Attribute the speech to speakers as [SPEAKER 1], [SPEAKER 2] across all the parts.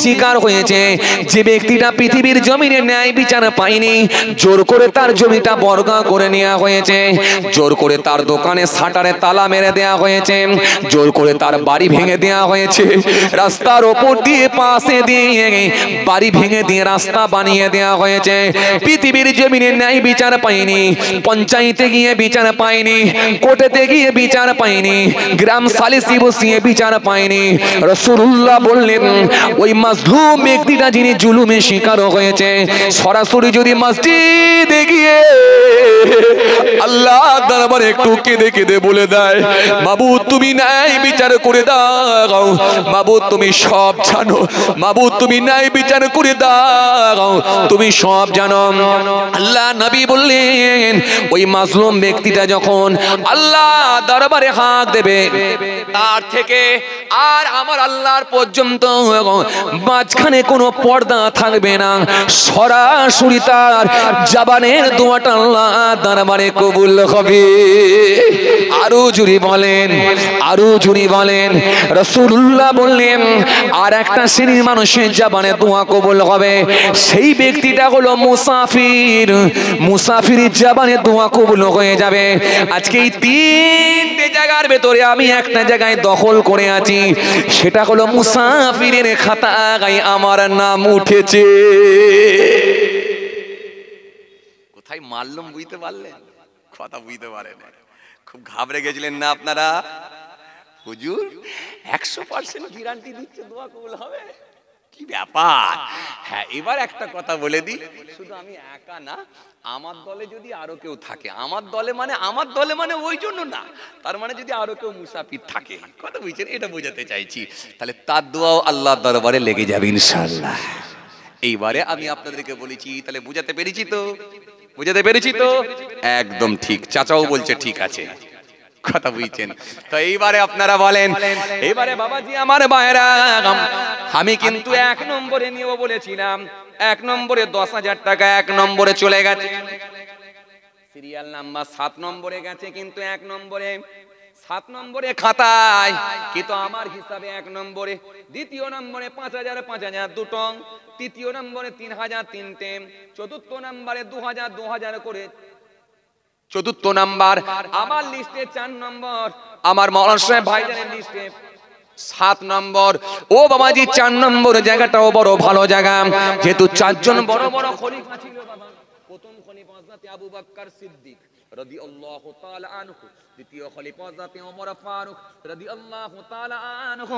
[SPEAKER 1] শিকার হয়েছে যে ব্যক্তিটা পৃথিবীর জমিনে ন্যায় বিচার পায়নি, জোর করে তার জমিটা বর্গা করে নেওয়া হয়েছে, জোর করে তার দোকানে শাটারে তালা মেরে দেওয়া হয়েছে, জোর করে তার বাড়ি ভেঙে দেওয়া হয়েছে, রাস্তার ওপর দিয়ে পাশে দিয়ে বাড়ি ভেঙে দিয়ে রাস্তা বানিয়ে দেওয়া হয়েছে। পৃথিবীর জমিনে ন্যায় বিচার পায়নি, পঞ্চায়েতে গিয়ে বিচার পায়নি, কোর্টেতে গিয়ে বিচার পায়নি, গ্রাম সালিসি বসিয়ে বিচার পায়নি। রাসূলুল্লাহ বললেন ওই মাজলুম ব্যক্তিটা যিনি জুলুমের শিকার হয়েছে, সরাসরি যদি মসজিদে গিয়ে আল্লাহ দরবারে একটু কেঁদে কেঁদে বলে দেয়, মাবুদ তুমি ন্যায় বিচার করে দাও, মাবুদ তুমি সব জানো, মাবুদ তুমি ন্যায় বিচার করে দাও, তুমি সব জানো। আল্লাহ নবী বললেন ওই মাজলুম ব্যক্তিটা যখন আল্লাহ দরবারে হাত দেবে, তার থেকে আর আমার আল্লাহর পর্যন্ত মাঝখানে কোনো পর্দা থাকবে না, সরাসরি তার জবানের দোয়াটা আল্লাহ দরবারে কবুল হবে। আরো জুরি বলেন, আরো জুরি বলেন। রাসূলুল্লাহ বললেন আর একটা শ্রেণীর মানুষের জবানে দোয়া কবুল হবে, সেই ব্যক্তিটা হলো মুসাফির, মুসাফিরের জবানে দোয়া কবুল হয়ে যাবে। আজকে এই তিনটে জায়গার ভেতরে আমি একটা জায়গায় দখল করে আছি, সেটা হলো মুসাফিরের খাতায় আমার নাম উঠেছে। কোথায় মারলাম বুঝতে পারলেন? কথা বুঝতে পারেন? খুব ঘাবড়ে গেছিলেন না আপনারা? হুজুর 100% গ্যারান্টি দিচ্ছে দোয়া কবুল হবে, কি ব্যাপার? হ্যাঁ, এবার একটা কথা বলে দিই, শুধু আমি একা না, আমার দলে যদি আরো কেউ থাকে, আমার দলে মানে ওই জন্য না, তার মানে যদি আরো কেউ মুসাফির থাকে, কথা বুঝছেন? এটা বোঝাতে চাইছি, তাহলে তার দোয়াও আল্লাহর দরবারে লেগে যাবে ইনশাআল্লাহ। এইবারে আমি আপনাদেরকে বলেছি, তাহলে বুঝাতে পেরেছি তো? বুঝাতে পেরেছি তো? একদম ঠিক, চাচাও বলছে ঠিক আছে, কথা বুঝছেন? তো এইবারে আপনারা বলেন, এইবারে বাবাজি আমার ভাইরা, আমি কিন্তু 1 নম্বরে নিব বলেছিলাম, 1 নম্বরে 10,000 টাকা 1 নম্বরে চলে গেছে, সিরিয়াল নাম্বার 7 নম্বরে গেছে, কিন্তু 1 নম্বরে 7 নম্বরে খাতায়, কিন্তু আমার হিসাবে 1 নম্বরে, দ্বিতীয় নম্বরে 5,000 5,000 দুটো, তৃতীয় নম্বরে 3,000 তিনটে, চতুর্থ নম্বরে 2,000 2,000 করে, চতুর্থ নাম্বার আমার লিস্টে 4 নম্বর, আমার মাওলানা সাহেব ভাইজানের লিস্টে 7 নম্বর। ও বাবাজি 4 নম্বর জায়গাটাও বড় ভালো জায়গা, যেহেতু 4 জন বড় বড় খলিফা ছিল বাবা। প্রথম খলিফা হযরত আবু বকর সিদ্দিক রাদিয়াল্লাহু তাআলা আনহু, দ্বিতীয় খলিফা হযরত ওমর ফারুক রাদিয়াল্লাহু তাআলা আনহু,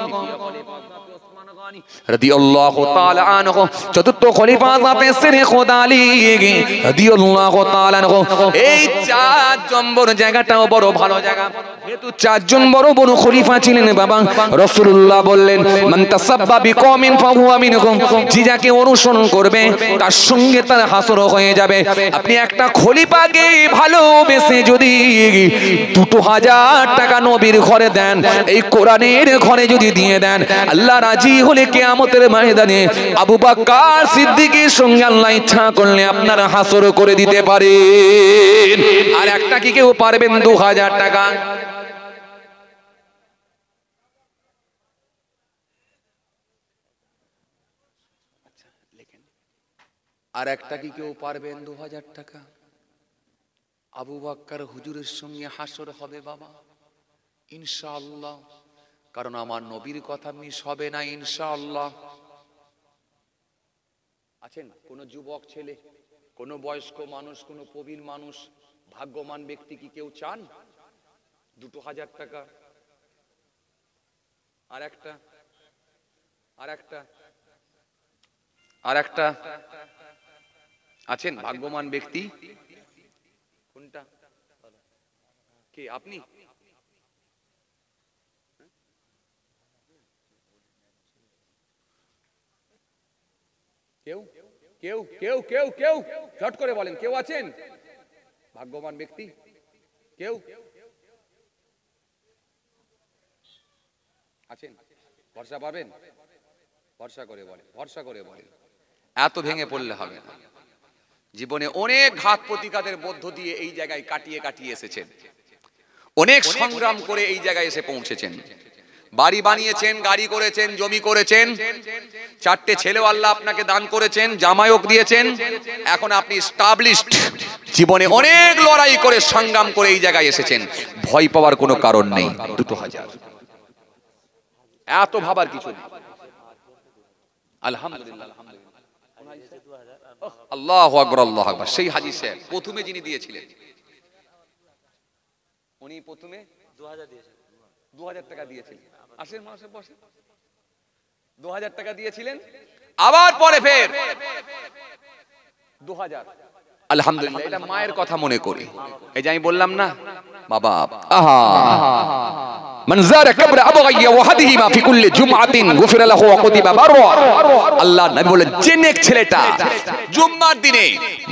[SPEAKER 1] তৃতীয় খলিফা হযরত ওসমান গনি রাদিয়াল্লাহু তাআলা আনহু, চতুর্থ খলিফা হযরত শেখ খোদা আলী রাদিয়াল্লাহু তাআলা আনহু। এই 4 নম্বর জায়গাটাও বড় ভালো জায়গা, যেহেতু 4 জন বড় বড় খলিফা ছিলেন বাবা। রাসূলুল্লাহ বললেন মান তাসাব্বা বিকওমিন ফাহুয়া মিনহুম, যে যাকে অনুসরণ করবে তার সঙ্গে তার হাসর হয়ে যাবে। আপনি একটা খলিফাকে ভালোবেসে যদি 2,000 টাকা নবীর ঘরে দেন, এই কোরআনের ঘরে যদি দিয়ে দেন, আল্লাহ রাজি হলে কিয়ামতের ময়দানে আবু বকর সিদ্দিকের সঙ্গে আল্লাহ ইচ্ছা করলে আপনার হাসর করে দিতে পারেন। আর একটা কি কেউ পারবেন 2,000 টাকা? আর একটা কি কেউ পারবেন 2,000 টাকা? আবু বকর হুজুরের সঙ্গে হাসর হবে বাবা ইনশাআল্লাহ, কারণ আমার নবীর কথা মিস হবে না ইনশাআল্লাহ। আছেন কোন যুবক ছেলে, কোন বয়স্ক মানুষ, কোন প্রবীণ মানুষ, ভাগ্যবান ব্যক্তি কি কেউ চান 2,000 টাকা? আর একটা, আর একটা, আর একটা আছেন ভাগ্যবান ব্যক্তি? কোনটা? কে আপনি? কেউ কেউ কেউ কেউ কেউ ঝট করে বলেন, কেউ আছেন ভাগ্যবান ব্যক্তি? কেউ আছেন? ভরসা পাবেন? ভরসা করে বলেন, ভরসা করে বলেন, এত ভেঙে পড়লে হবে না। জীবনে অনেক ঘাত প্রতিঘাতের মধ্য দিয়ে এই জায়গায় কাটিয়ে কাটিয়ে এসেছেন, অনেক সংগ্রাম করে এই জায়গায় এসে পৌঁছেছেন। বাড়ি বানিয়েছেন, গাড়ি করেছেন, জমি করেছেন, 4টে ছেলেও আল্লাহ আপনাকে দান করেছেন, জামাইও দিয়েছেন, এখন আপনি স্টাবলিশড, জীবনে অনেক লড়াই করে সংগ্রাম করে এই জায়গায় এসেছেন, ভয় পাওয়ার কোনো কারণ নেই। 2000 এত ভাবার কিছু নেই। আলহামদুলিল্লাহ, আলহামদুলিল্লাহ, আল্লাহু আকবার, আল্লাহু আকবার। সেই হাজী সাহেব প্রথমে যিনি দিয়েছিলেন, উনি প্রথমে 2000 দিয়েছিলেন, 2000 টাকা দিয়েছিলেন। আসেন মানুষের বসে, 2000 টাকা দিয়েছিলেন, আবার পরে ফের 2000। আলহামদুলিল্লাহ, এটা মায়ের কথা মনে করি। এই যে আমি বললাম না বাবা, আহা মান যারা কবর আবগিয়া ওয়াহদিহিমা ফি কুল্লি জুমআতিন গুফিরা লাহু ওয়া কুতিবা বাররা। আল্লাহ নবী বলেন, যে নেক ছেলেটা জুম্মার দিনে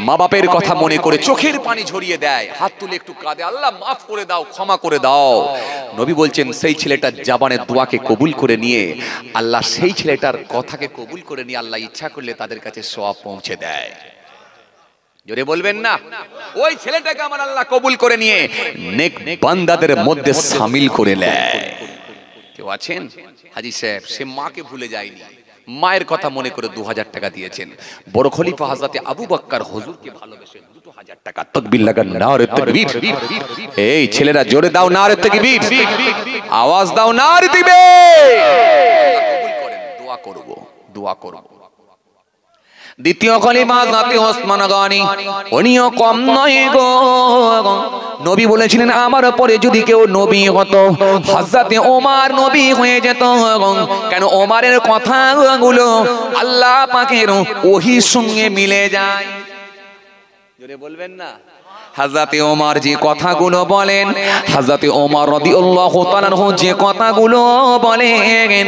[SPEAKER 1] মা বাপের কথা মনে করে চোখের পানি ঝরিয়ে দেয়, হাত তুলে একটু কাঁদে, আল্লাহ মাফ করে দাও, ক্ষমা করে দাও, নবী বলছেন সেই ছেলেটার জবানের দোয়াকে কবুল করে নিয়ে আল্লাহ সেই ছেলেটার কথাকে কবুল করে নিয়ে আল্লাহ ইচ্ছা করলে তাদের কাছে সওয়াব পৌঁছে দেয়। জোরে বলবেন না, ওই ছেলেটাকে আমার আল্লাহ কবুল করে নিয়ে নেক বান্দাদের মধ্যে শামিল করে নেয়। কেউ আছেন হাজী সাহেব, সে মাকে ভুলে যায়নি, মায়ের কথা মনে করে 2000 টাকা দিয়েছেন। বড় খলিফা হযরত আবু বকর হুজুরকে ভালোবেসে 2000 টাকা। তাকবীর লাগান, নারে তাকবীর। এই ছেলেরা জোরে দাও নারে তাকবীর, আওয়াজ দাও নারে দিবে। আল্লাহ কবুল করেন, দোয়া করব, দোয়া করব। দ্বিতীয় খলিফা হযরত ওসমান গনি, উনিও কম নয় গো। নবী বলেছিলেন, আমার পরে যদি কেউ নবী হতো হযরত ওমর নবী হয়ে যেত। কেন? ওমরের কথাগুলো আল্লাহ পাকের ওহীর সঙ্গে মিলে যায়। জোরে বলবেন না, হযরত ওমর যে কথাগুলো বলেন, হযরত ওমর রাদিয়াল্লাহু তাআলা আনহু যে কথাগুলো বলেন,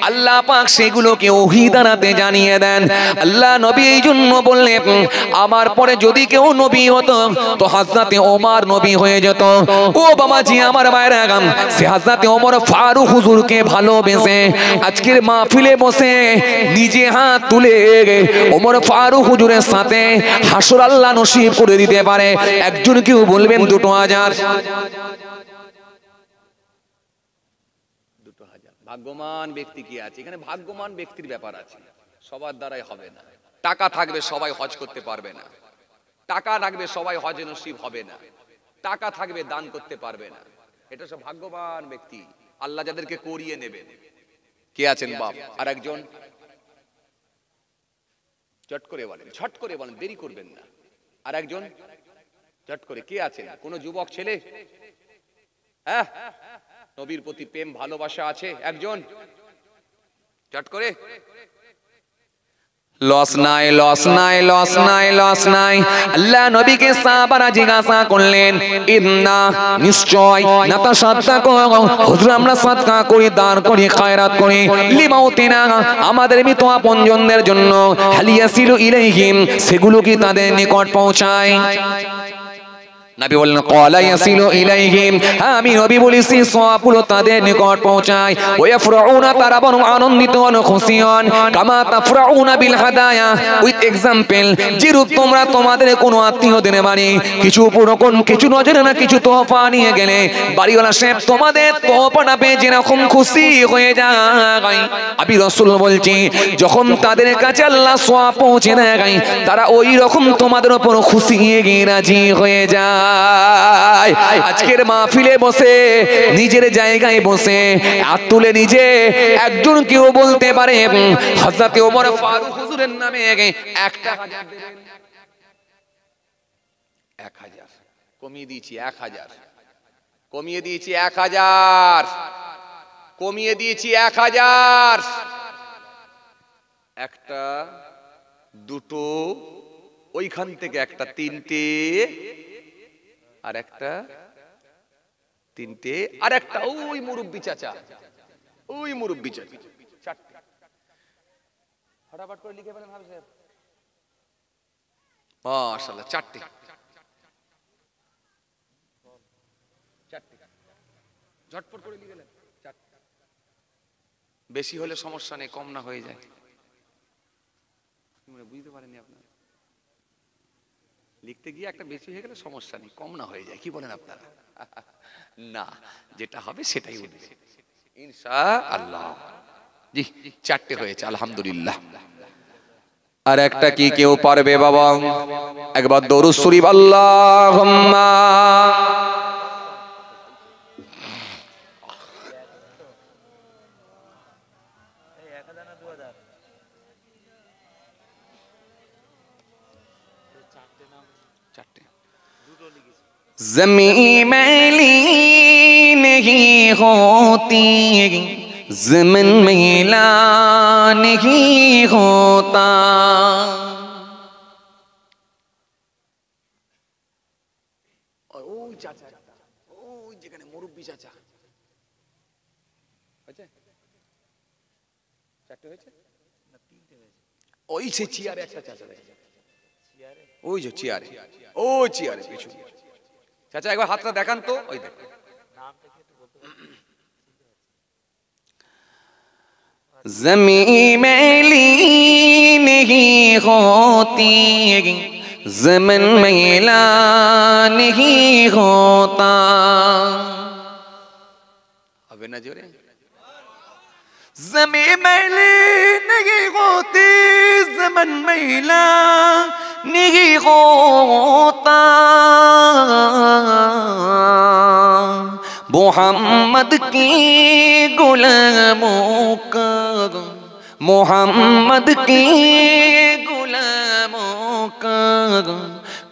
[SPEAKER 1] আল্লাহ পাক সেগুলোকে ওহী দ্বারাতে জানিয়ে দেন। আল্লাহ নবী এই জন্য বললেন, আমার পরে যদি কেউ নবী হতো তো হযরত ওমর নবী হয়ে যেত। ও বাবাজি আমার মায়েরা, সে হযরত ওমর ফারুক হুজুরকে ভালোবেসে আজকের মাহফিলে বসে নিজে হাত তুলে ওমর ফারুক হুজুরের সাথে হাসর আল্লাহ নসিব করে দিতে পারে। একজন কেউ বলবেন 2000। ভাগ্যবান ব্যক্তি কি আছে এখানে? ভাগ্যবান ব্যক্তির ব্যাপার আছে, সবার দ্বারাই হবে না। টাকা থাকবে সবাই হজ করতে পারবে না, টাকা থাকবে সবাই হজ নসিব হবে না, টাকা থাকবে দান করতে পারবে না। এটা সব ভাগ্যবান ব্যক্তি, আল্লাহ যাদেরকে করিয়ে নেবেন। কে আছেন বাপ? আর একজন চট করে বলেন, ছট করে বলেন, দেরি করবেন না। আর একজন চট করে, কে আছেন? কোন যুবক ছেলে, হ্যাঁ, নবীর প্রতি প্রেম ভালোবাসা আছে? একজন চট করে। লস নাই, লস নাই, লস নাই, লস নাই। আল্লাহ নবীকে সাহাবারা জিজ্ঞাসা করলেন, ইন্না নিশ্চয় নাতাসাদদাকু, হুজুর আমরা সাদকা করি, দান করি, খায়রাত করি, লিমাউতিনা আমাদের মৃত আপনজনদের জন্য, হালিয়াসিলু ইলাইহিম সেগুলো কি তাদের নিকট পৌঁছায়? নবী বললেন, ক্বালা ইয়াসিলু ইলাইহিম, আমি নবী বলেছি সওয়াবগুলো তাদের নিকট পৌঁছায়। ওয়া ইয়াফরাউনা, তারা বরং আনন্দিত হন, খুশি হন, কামা তাফরাউনা বিল হাদায়া, উইথ এক্সাম্পল, যেরূপ তোমরা তোমাদের কোনো আত্মীয়দের বাড়ি কিছু পুরকন, কিছু নজরে না কিছু তোহফা নিয়ে গেলে বাড়িওয়ালা সাহেব তোমাদের তোহফাটা পেয়ে যেরকম খুশি হয়ে যায়, আমি রাসূল বলছি যখন তাদের কাছে আল্লাহ সওয়াব পৌঁছে দেয় তারা ওই রকম তোমাদের উপর খুশি গিয়ে রাজি হয়ে যায়। আজকের মাহফিলে বসে নিজের জায়গায় বসে হাত তুলে নিজে একজন কেউ বলতে পারে হযরত ওমর ফারুক হুজুরের নামে 1000 দেবেন? 1000 কমিয়ে দিয়েছি, 1000 কমিয়ে দিয়েছি, 1000 কমিয়ে দিয়েছি, 1000। একটা, দুটো, ওইখান থেকে একটা, তিনটে, আর একটা, তিনটে, আর একটা ওই মুরব্বি চাচা, ওই মুরব্বি চাচা, চারটে। ফটাফট করে লিখে ফেলেন হাফেজ সাহেব। মাশাআল্লাহ, চারটে, চারটে, ঝটপট করে লিখে নেন, চারটে। বেশি হলে সমস্যা নেই, কম না হয়ে যায়। বুঝতে পারেননি আপনারা? লিখতে গিয়ে একটা বেশি হয়ে গেলে সমস্যা নেই, কম না হয়ে যায়। কি বলেন আপনারা? না, যেটা হবে সেটাই উঠবে। ইনশাআল্লাহ। জি, চারটে হয়েছে আলহামদুলিল্লাহ। আর একটা কি কেউ পারবে বাবা? একবার দরুদ শরীফ আল্লাহুম্মা। ज़मीं मैली नहीं होती, ज़मीन मैला नहीं होता। ওই চাচা, ওই যেখানে মুরব্বি চাচা, হয়েছে? চারটে হয়েছে না তিনটে হয়েছে? ওই সে চেয়ারে একটা চাচা দেখেছে, ওই যে চেয়ারে, ওই চেয়ারে পিছনে। চাচা একবার হাতটা দেখান তো, ওই দেখুন। ज़मीं मैली नहीं होती, ज़मीन मैला नहीं होता। अबे ना जोरे। ज़मीं मैली नहीं होती, ज़मीन मैला नहीं होता। मोहम्मद की गुलामों का, मोहम्मद की गुलामों का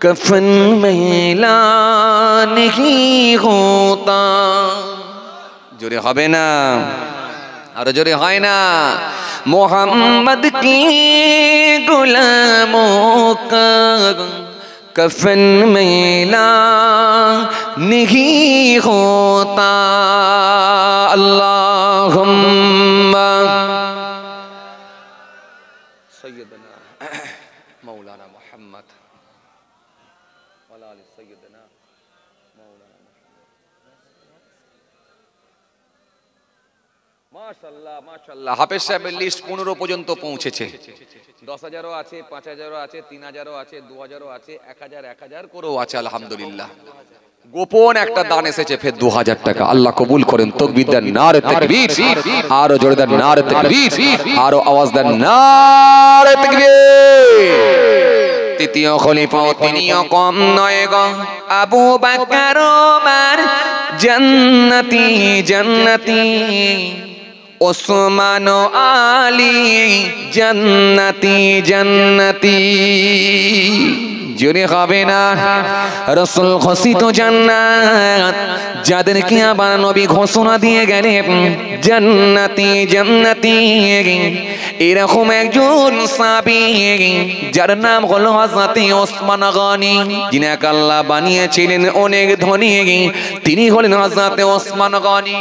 [SPEAKER 1] कफन मैला नहीं होता। जोरे হবে না, আরো জোরে হয় না। मोहम्मद की गुलामों का कफन मैला नहीं होता। अल्लाहुम्मा सय्यदना मौलाना मुहम्मद वाला आले सय्यदना मौलाना মাশাআল্লাহ মাশাআল্লাহ। হাফেজ সাহেবের লিস্ট 15 পর্যন্ত পৌঁছেছে। 10,000ও আছে, 5,000ও আছে, 3,000ও আছে, 2,000ও আছে, 1,000 1,000 করেও আছে আলহামদুলিল্লাহ। গোপন একটা দান এসেছে ফের 2,000 টাকা। আল্লাহ কবুল করেন। তাকবীর দেন, নারে তাকবীর। আরো জোরে দেন নারে তাকবীর, আরো আওয়াজ দেন নারে তাকবীর। তৃতীয় খলিফা তিনিও কম নয় গো, আবু বকর ওমর জান্নাতি জান্নাতি, ওসমান ও আলী জান্নাতি জান্নাতি। জোরে হবে না? রাসূল ঘোষিত জান্নাত, যাদেরকে আবার নবী ঘোষণা দিয়ে গেলেন জান্নাতি জান্নাতি। এরকম একজন সাহাবী যার নাম হলো হযরতে ওসমান গনি, যিনাকে আল্লাহ বানিয়েছিলেন অনেক ধনী, তিনি হলেন হযরতে ওসমান গনি।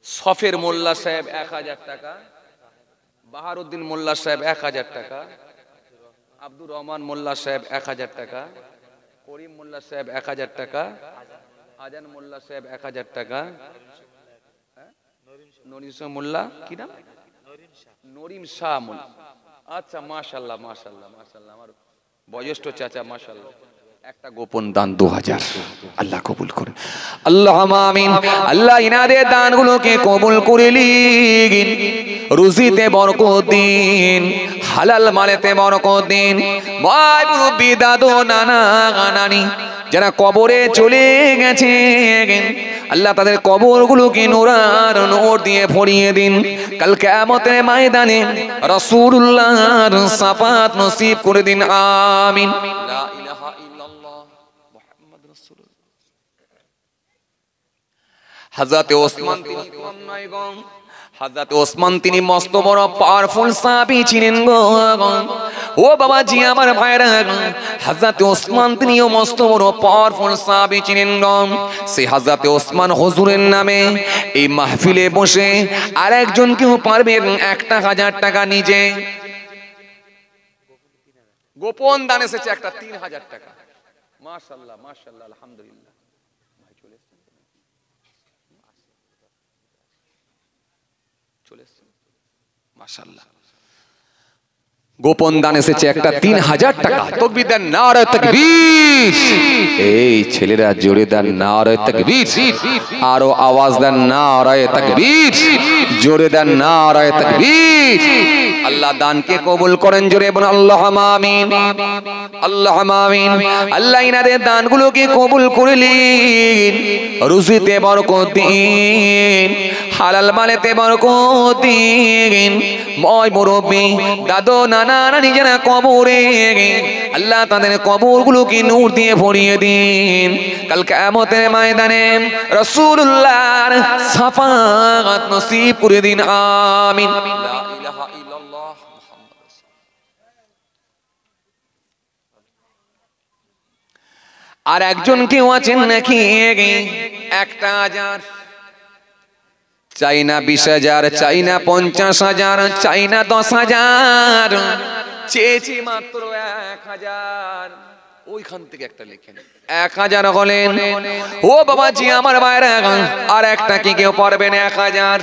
[SPEAKER 1] সফের মোল্লা সাহেব 1,000 টাকা, বাহারউদ্দিন মোল্লা সাহেব 1,000 টাকা, আব্দুর রহমান মোল্লা সাহেব 1,000 টাকা, করিম মোল্লা সাহেব 1,000 টাকা, আজান মোল্লা সাহেব 1,000 টাকা, নরিম শাহ মোল্লা, কি নাম? নরিম শাহ মোল্লা। আচ্ছা মাশাআল্লাহ মাশাআল্লাহ মাশাআল্লাহ, আমার বয়োজ্যেষ্ঠ চাচা মাশাআল্লাহ। একটা গোপন দান 2,000, আল্লাহ কবুল করেন। আল্লাহুম্মা আমিন। আল্লাহ ইনাদের দানগুলোকে কবুল করে নিন, রুজিতে বরকত দিন, হালাল মালেতে বরকত দিন। ভাই মুরব্বি, দাদু, নানা, নানি যারা কবরে চলে গেছে, আল্লাহ তাদের কবরগুলোকে নূরার নূর দিয়ে ভরিয়ে দিন। কাল কিয়ামতের ময়দানে রাসূলুল্লাহর শাফাত নসিব করে দিন, আমিন। লা ইলাহা ইল্লাল্লাহ মুহাম্মাদুর রাসূলুল্লাহ। হযরত ওসমান তিনি কম নয় গো, হযরত ওসমান তিনি মস্ত বড় পাওয়ারফুল সাহাবী ছিলেন গো। ও বাবা জি আমার ভাইরা, হযরত ওসমান তিনিও মস্ত বড় পাওয়ারফুল সাহাবী ছিলেন গো। সেই হযরত ওসমান হুজুরের নামে এই মাহফিলে বসে আরেকজন কেউ পারবেন 1,000 টাকা নিজে গোপন দান এসেছে, একটা 3,000 টাকা। মাশাআল্লাহ মাশাআল্লাহ আলহামদুলিল্লাহ। ভাই চলে এসেছেন, চলে এসেছেন মাশাআল্লাহ। গোপন দান এসেছে একটা 3000 টাকা। তাকবীর দেন, নারে তাকবীর। এই ছেলেরা জোরে দেন নারে তাকবীর, আরো আওয়াজ দেন নারে তাকবীর, জোরে দেন নারে তাকবীর। আল্লাহ দানকে কবুল করেন, জোরে বলুন আল্লাহুম্মা আমিন, আল্লাহুম্মা আমিন। আল্লাহ ইনাদের দানগুলোকে কবুল করলেন, রুজিতে বরকত দিন, হালাল মালেতে বরকত দিন। বয় মুরব্বি, দাদু নানা নানি যারা কবরে, আল্লাহ তাদের কবরগুলোকে নূর দিয়ে ভরিয়ে দিন। কাল কিয়ামতের ময়দানে রাসূলুল্লাহর শাফাআত নসিব করে দিন, আমিন। লা ইলাহা ইল্লাল্লাহ মুহাম্মাদুর রাসূলুল্লাহ। আর একজন কেউ আছেন নাকি 1000 চাই না, 20,000 চাই না, 50,000 চাই না, 10,000 চেয়েছি মাত্র 1000। ওইখান থেকে একটা লেখেন 1000 হলেন। ও বাবাজি আমার ভাইরা, আর একটা কি কেউ পারবেন 1000?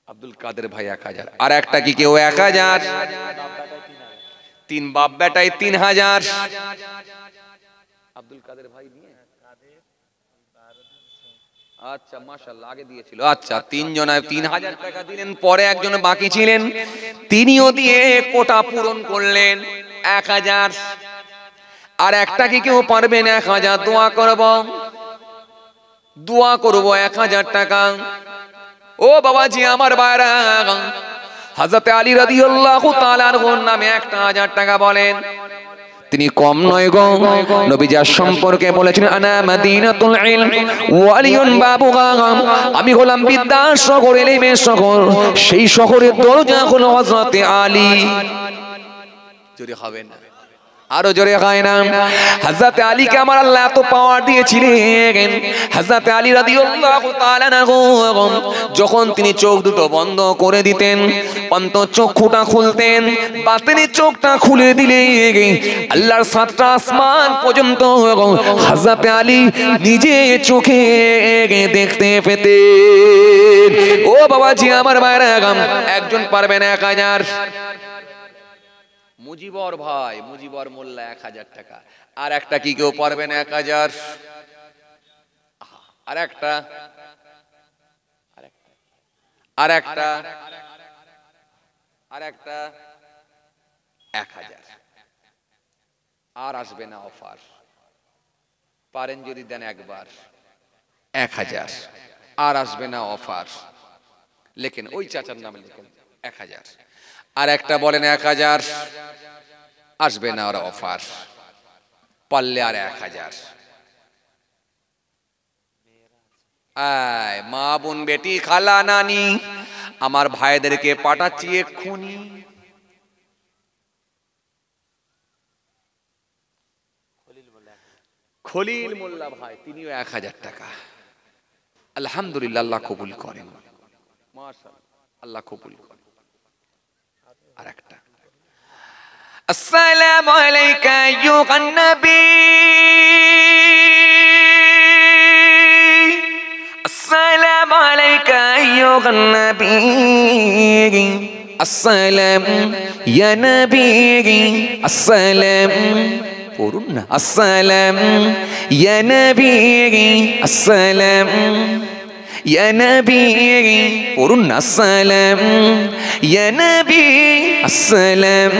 [SPEAKER 1] আব্দুল কাদের ভাই 1000। আর একটা কি কেউ 1000? 3 বাপ বেটাই 3000। আব্দুল কাদের ভাই নিয়ে, আচ্ছা মাশাআল্লাহ আগে দিয়েছিল। আচ্ছা 3 জনায় 3000 টাকা দিলেন। পরে একজন বাকি ছিলেন, তিনিও দিয়ে কোটা পূরণ করলেন 1000। আর একটা কি কেউ পারবেন 1000? দোয়া করব, দোয়া করব 1000 টাকা। ও বাবাজি আমার ভাইরা, হযরত আলী রাদিয়াল্লাহু তাআলা আনহুর নামে 1000 টাকা বলেন। তিনি কম নয় গো, নবীজার সম্পর্কে বলেছেন আনা মাদিনাতুল ইলম ওয়ালিউন বাবুহা, আমি হলাম বিদ্যার শহর, ইলমের শহর, সেই শহরের দরজা হলো হযরত আলী। জোরে হবে না, আরো জোরে হয় না। হযরত আলীকে আমার আল্লাহ এত পাওয়ার দিয়েছিলেন, হযরত আলী রাদিয়াল্লাহু তাআলা আনহু যখন তিনি চোখ দুটো বন্ধ করে দিতেন, অন্তর চক্ষুটা খুলতেন, বাতিনের চোখটা খুলে দিলেন, আল্লাহর 7টা আসমান পর্যন্ত হযরত আলী নিজে চোখে দেখতে পেতেন। ও বাবাজি আমার ভাইরা, একজন পারবেন 1000? মুজিবর ভাই, মুজিবর মোল্লা 1000 টাকা। আর একটা কি কেউ পারবেন 1000? আর একটা, আর একটা, আর একটা 1000। আর আসবে না অফার। পারেন যদি দেন একবার 1000, আর আসবে না অফার। লেখেন ওই চাচার নামে লেখেন 1000। আর একটা বলেন 1000, আসবে না আর অফার। পারলে আর 1000। আয় মা বোন বেটি খালা নানি আমার ভাইদেরকে পাঠাচ্ছি এক্ষুনি। খলিল মোল্লা ভাই, তিনিও 1000 টাকা। আলহামদুলিল্লাহ, আল্লাহ কবুল করেন, মাশাআল্লাহ আল্লাহ কবুল করেন। আর একটা আসসালামু আলাইকা আইয়ুহান নবী, আসসালামু আলাইকা আইয়ুহান নবী, আসসালাম ইয়া নবী, আসসালাম পড়ুন না, আসসালাম ইয়া নবী, আসসালাম ইয়া নবী পড়ুন না, আসসালাম ইয়া নবী, আসসালাম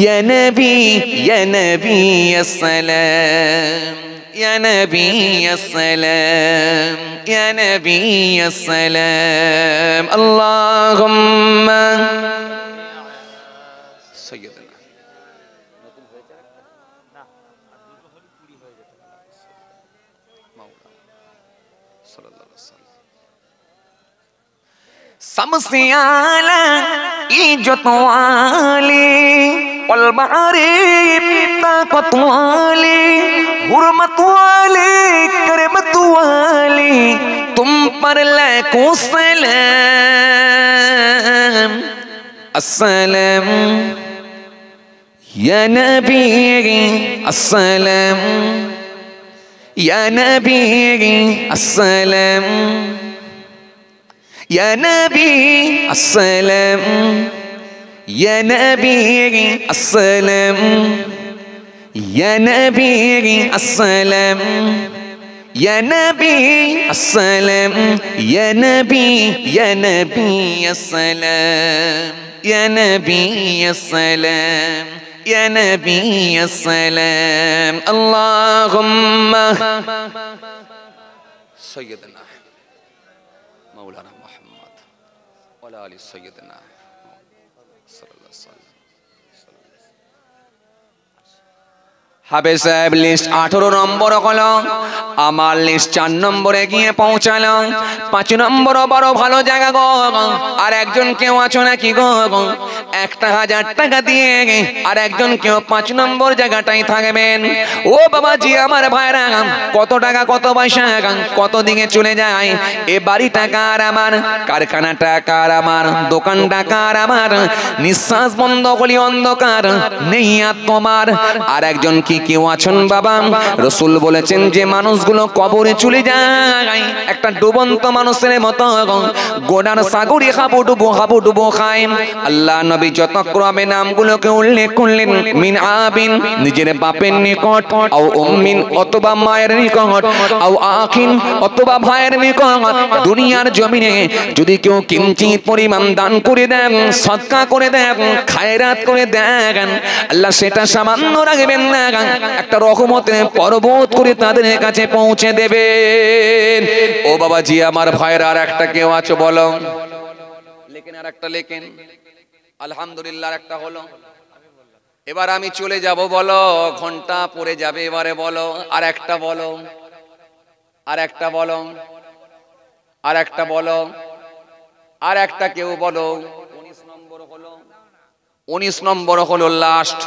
[SPEAKER 1] ইয়া নবী, ইয়া নবী আসসালাম, ইয়া নবী আসসালাম, ইয়া নবী আসসালাম। আল্লাহুম্মা সাইয়্যিদানা सबसे आला इज्जत वाले पलबारे ताकत वाले हुर्मत वाले करमत वाले तुम पर लाखों सलाम। अस्सलाम या नबी, अस्सलाम या नबी, अस्सलाम या नबी, अस्सलाम ইয়া নবী আসসালাম, ইয়া নবী আসসালাম, ইয়া নবী আসসালাম, ইয়া নবী, ইয়া নবী আসসালাম, ইয়া নবী আসসালাম, ইয়া নবী আসসালাম। আল্লাহুম্মা সাইয়্যিদানা মাওলানা মুহাম্মদ ওয়া আলা আলি সাইয়্যিদানা সাল্লাল্লাহু আলাইহি ওয়াসাল্লাম। হাফেজ সাহেব লিস্ট 18 নম্বর হলো, আমার লিস্ট 4 নম্বরে গিয়ে পৌঁছালো। 5 নম্বর বড় ভালো জায়গা গো। আর একজন কেউ আছো নাকি গো, 1000 টাকা দিয়ে আর একজন কেউ 5 নম্বর জায়গাটাই থাকবেন। ও বাবাজি আমার ভাইরা, কত টাকা কত পয়সা কত দিকে চলে যায়। এ বাড়িটা কার আমার, কারখানাটা কার আমার, দোকানটা কার আমার, নিঃশ্বাস বন্ধ করি অন্ধকার নেই আর তোমার। আর একজন কি কেউ আছেন বাবা? রাসূল বলেছেন যে মানুষগুলো কবরে চলে যায় একটা ডুবন্ত মানুষের মতো, গোডার সাগরে হাবুডুবু খায়। আল্লাহ নবী যত ক্রমে নামগুলোকে উল্লেখ করলেন, মিন আবিন নিজের বাপের নিকট, আও উম্মিন অথবা মায়ের নিকট, আও আখিন অথবা ভাইয়ের নিকট। দুনিয়ার জমিনে যদি কেউ কিঞ্চিত পরিমাণ দান করে দেন, সদকা করে দেন, খায়রাত করে দেন, আল্লাহ সেটা সামান্য রাখবেন না, একটা রহমতের পর্বত করে তাদের কাছে পৌঁছে দেবেন। ও বাবাজি আমার ভাইরা, আর একটা কেউ আছো বলো? লেখেন আর একটা লেখেন। আলহামদুলিল্লাহ একটা হলো। এবার আমি চলে যাব বলো, ঘন্টা পড়ে যাবে। এবারে বলো আর একটা বলো, আর একটা বলো, আর একটা বলো, আর একটা কেউ বলো। 19 নম্বর হলো, 19 নম্বর হলো লাস্ট।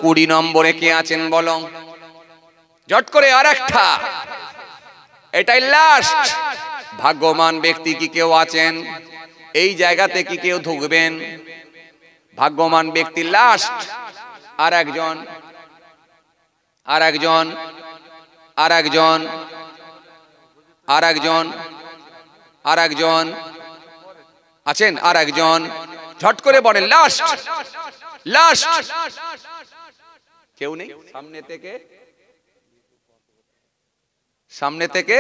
[SPEAKER 1] 20 নম্বরে কে আছেন বলো ঝট করে। আর একটা, এটাই লাস্ট। ভাগ্যবান ব্যক্তি কি কেউ আছেন? এই জায়গাতে কি কেউ ঢুকবেন? ভাগ্যবান ব্যক্তি লাস্ট। আর একজন, আর একজন, আর একজন, আর একজন, আর একজন আছেন? আর একজন ঝট করে বলেন লাস্ট, লাস্ট। কেউ নেই? সামনে থেকে, সামনে থেকে,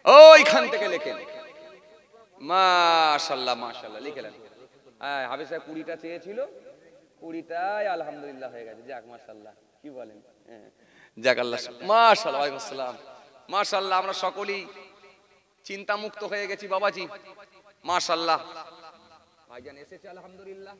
[SPEAKER 1] ওইখান থেকে লেখেন। মাশাআল্লাহ মাশাআল্লাহ লিখেলেন। হ্যাঁ হাফেজ সাহেব 20টা চেয়েছিল, 20টাই আলহামদুলিল্লাহ হয়ে গেছে। যাক মাশাআল্লাহ, কি বলেন? যাক আল্লাহ মাশাআল্লাহ। ওয়ালাইকুম আসসালাম। মাশাআল্লাহ আমরা সকলেই চিন্তা মুক্ত হয়ে গেছি বাবাজি। মাশাআল্লাহ ভাইজান এসেছে আলহামদুলিল্লাহ।